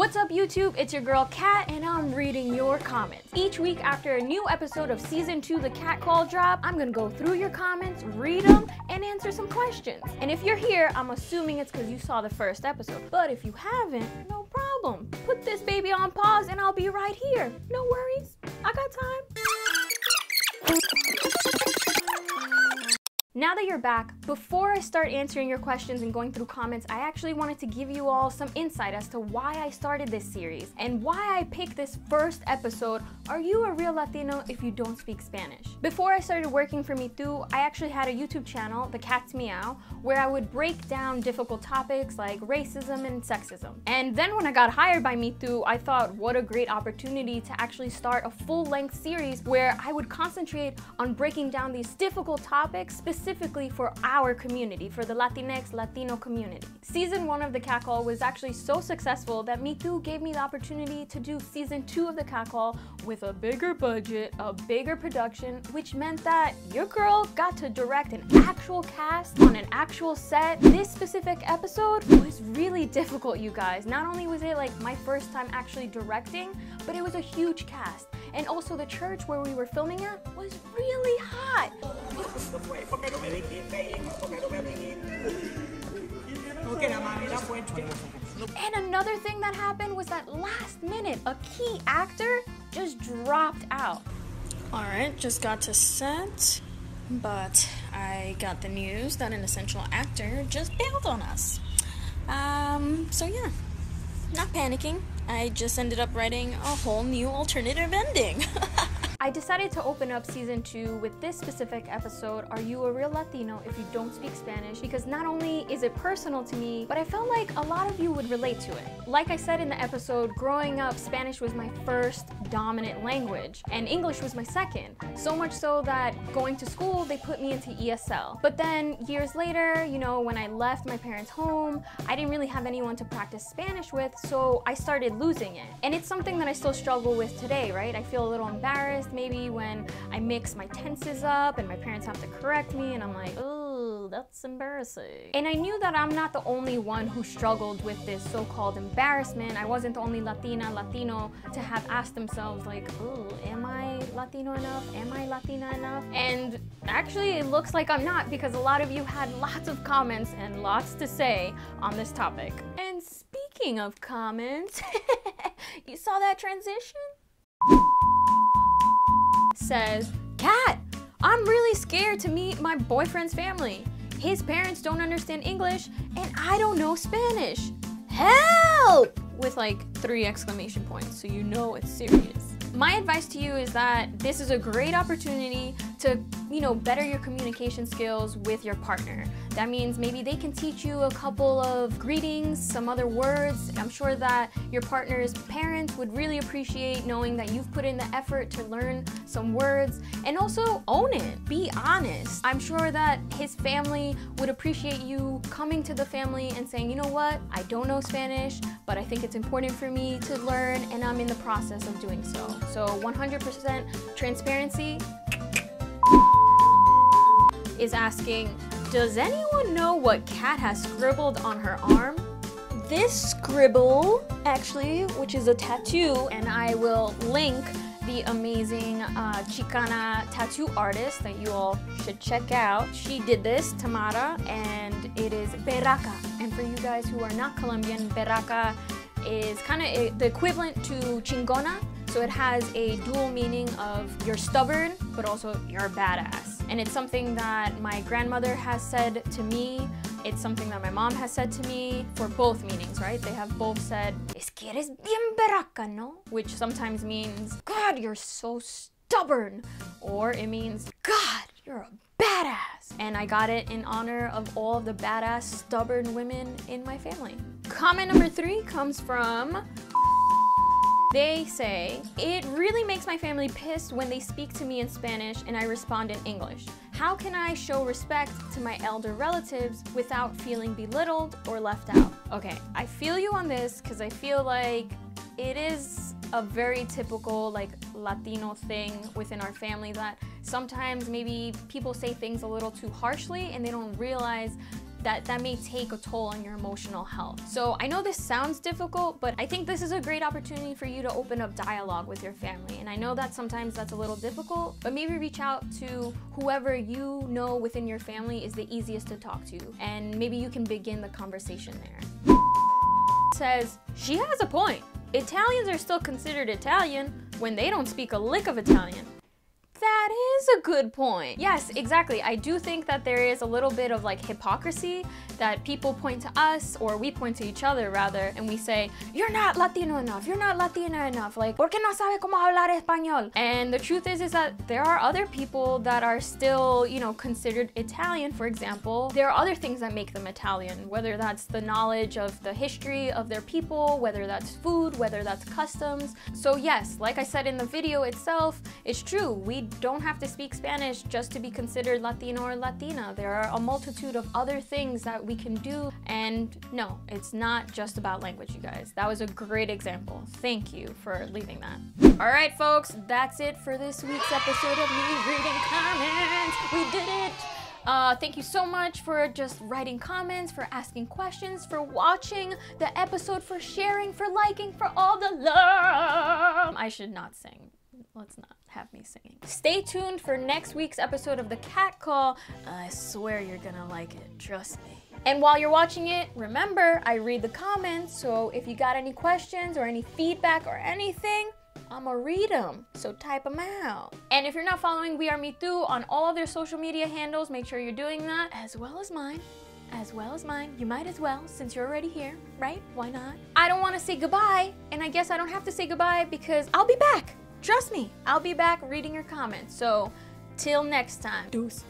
What's up YouTube? It's your girl Kat and I'm reading your comments. Each week after a new episode of season 2 The Cat Call drop, I'm gonna go through your comments, read them, and answer some questions. And if you're here, I'm assuming it's because you saw the first episode. But if you haven't, no problem. Put this baby on pause and I'll be right here. No worries, I got time. Now that you're back, before I start answering your questions and going through comments, I actually wanted to give you all some insight as to why I started this series and why I picked this first episode, Are You a Real Latino If You Don't Speak Spanish? Before I started working for mitú, I actually had a YouTube channel, The Cat's Meow, where I would break down difficult topics like racism and sexism. And then when I got hired by mitú, I thought what a great opportunity to actually start a full-length series where I would concentrate on breaking down these difficult topics specifically for our community, for the Latinx, Latino community. Season 1 of The Cat Call was actually so successful that mitú gave me the opportunity to do season 2 of The Cat Call with a bigger budget, a bigger production, which meant that your girl got to direct an actual cast on an actual set. This specific episode was really difficult, you guys. Not only was it like my first time actually directing, but it was a huge cast. And also the church where we were filming at was really hot. And another thing that happened was that last minute, a key actor just dropped out. Alright, just got to set, but I got the news that an essential actor just bailed on us. So yeah, not panicking. I just ended up writing a whole new alternative ending. I decided to open up season 2 with this specific episode, Are You a Real Latino If You Don't Speak Spanish? Because not only is it personal to me, but I felt like a lot of you would relate to it. Like I said in the episode, growing up, Spanish was my first dominant language, and English was my second. So much so that going to school, they put me into ESL. But then years later, you know, when I left my parents' home, I didn't really have anyone to practice Spanish with, so I started losing it. And it's something that I still struggle with today, right? I feel a little embarrassed maybe when I mix my tenses up and my parents have to correct me and I'm like, oh, that's embarrassing. And I knew that I'm not the only one who struggled with this so-called embarrassment. I wasn't the only Latino to have asked themselves like, oh, am I Latino enough? Am I Latina enough? And actually it looks like I'm not, because a lot of you had lots of comments and lots to say on this topic. And speaking of comments, you saw that transition? Says, Kat, I'm really scared to meet my boyfriend's family. His parents don't understand English and I don't know Spanish. Help! With like 3 exclamation points, so you know it's serious. My advice to you is that this is a great opportunity to, you know, better your communication skills with your partner. That means maybe they can teach you a couple of greetings, some other words. I'm sure that your partner's parents would really appreciate knowing that you've put in the effort to learn some words. And also own it, be honest. I'm sure that his family would appreciate you coming to the family and saying, you know what, I don't know Spanish, but I think it's important for me to learn and I'm in the process of doing so. So 100% transparency is asking, does anyone know what Kat has scribbled on her arm? This scribble, actually, which is a tattoo, and I will link the amazing Chicana tattoo artist that you all should check out. She did this, Tamara, and it is berraca. And for you guys who are not Colombian, berraca is kind of the equivalent to chingona. So it has a dual meaning of you're stubborn, but also you're badass. And it's something that my grandmother has said to me. It's something that my mom has said to me for both meanings, right? They have both said, es que eres bien berraca, ¿no? Which sometimes means, God, you're so stubborn. Or it means, God, you're a badass. And I got it in honor of all of the badass, stubborn women in my family. Comment number 3 comes from... They say, it really makes my family pissed when they speak to me in Spanish and I respond in English. How can I show respect to my elder relatives without feeling belittled or left out? Okay, I feel you on this because I feel like it is a very typical like Latino thing within our family that sometimes maybe people say things a little too harshly and they don't realize that may take a toll on your emotional health. So I know this sounds difficult, but I think this is a great opportunity for you to open up dialogue with your family. And I know that sometimes that's a little difficult, but maybe reach out to whoever you know within your family is the easiest to talk to, and maybe you can begin the conversation there. Says, she has a point. Italians are still considered Italian when they don't speak a lick of Italian. That is a good point. Yes, exactly. I do think that there is a little bit of like hypocrisy that people point to us, or we point to each other rather, and we say, you're not Latino enough, you're not Latina enough, like, ¿por qué no sabe cómo hablar español? And the truth is that there are other people that are still, you know, considered Italian, for example. There are other things that make them Italian, whether that's the knowledge of the history of their people, whether that's food, whether that's customs. So yes, like I said in the video itself, it's true. We don't have to speak Spanish just to be considered Latino or Latina. There are a multitude of other things that we can do, and no, it's not just about language, you guys. That was a great example. Thank you for leaving that. All right, folks, that's it for this week's episode of me reading comments. We did it. Thank you so much for just writing comments, for asking questions, for watching the episode, for sharing, for liking, for all the love. I should not sing. Let's not have me singing. Stay tuned for next week's episode of The Cat Call. I swear you're gonna like it, trust me. And while you're watching it, remember, I read the comments, so if you got any questions or any feedback or anything, I'ma read them, so type them out. And if you're not following We Are Mitú on all of their social media handles, make sure you're doing that, as well as mine. You might as well, since you're already here, right? Why not? I don't want to say goodbye, and I guess I don't have to say goodbye because I'll be back. Trust me, I'll be back reading your comments. So, till next time. Deuce.